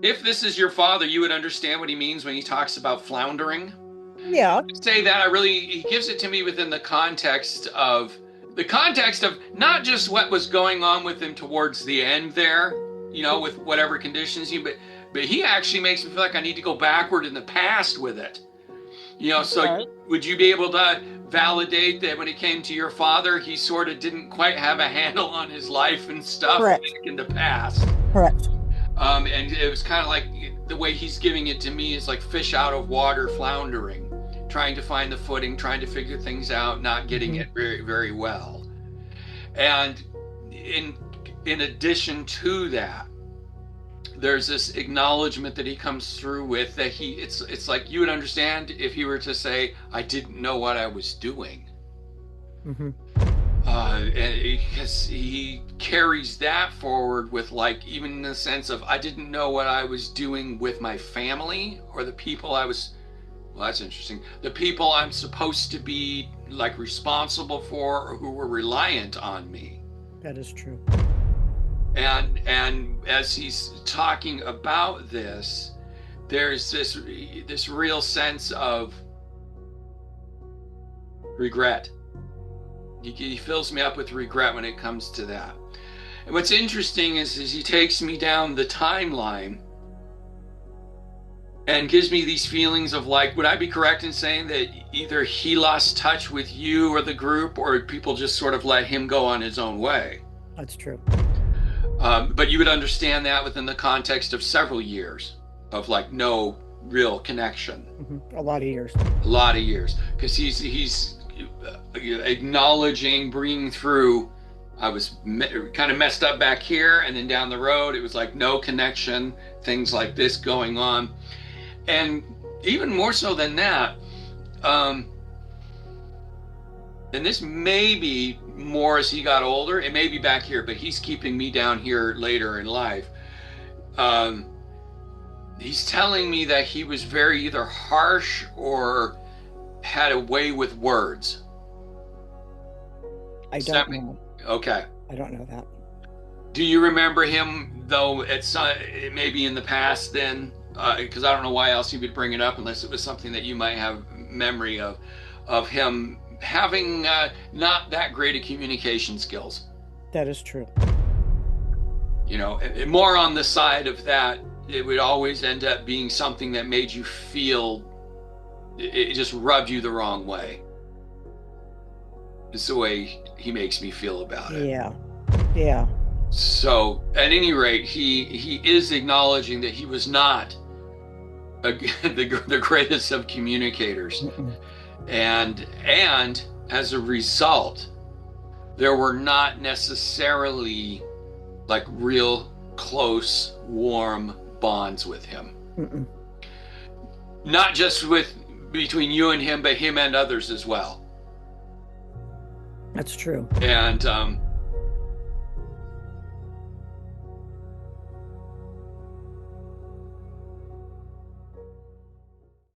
if this is your father, you would understand what he means when he talks about floundering. Yeah. Say that he gives it to me within the context of not just what was going on with him towards the end there, with whatever conditions but he actually makes me feel like I need to go backward in the past with it. So Okay. would you be able to validate that when it came to your father, he sort of didn't quite have a handle on his life and stuff Correct. back in the past? Correct. And it was kind of like the way he's giving it to me is like fish out of water, floundering, trying to find the footing, trying to figure things out, not getting Mhm. it very, very well. And in addition to that, there's this acknowledgement that he comes through with that it's like you would understand if he were to say, I didn't know what I was doing. Mhm. Because he carries that forward with, like, even in the sense of, I didn't know what I was doing with my family or the people I was, well, that's interesting, the people I'm supposed to be like responsible for or who were reliant on me. That is true. And as he's talking about this, there's this real sense of regret. He fills me up with regret when it comes to that. And what's interesting is he takes me down the timeline and gives me these feelings of, like, would I be correct in saying that either he lost touch with you or the group, or people just sort of let him go on his own way? That's true. But you would understand that within the context of several years of, like, no real connection. A lot of years. A lot of years, because he's acknowledging, bringing through, I was kind of messed up back here, and then down the road it was like no connection, things like this going on. And even more so than that, and this may be more as he got older, it may be back here, but he's keeping me down here later in life. He's telling me that he was very either harsh or had a way with words. I don't know. Okay. I don't know that. Do you remember him, though, maybe in the past then? Because I don't know why else he would bring it up unless it was something that you might have memory of him having not that great of communication skills. That is true. More on the side of that, it would always end up being something that made you feel, it just rubbed you the wrong way. It's the way he makes me feel about it. Yeah. Yeah. So at any rate, he is acknowledging that he was not the greatest of communicators. And as a result, there were not necessarily like real close, warm bonds with him. Not just between you and him, but him and others as well. That's true. And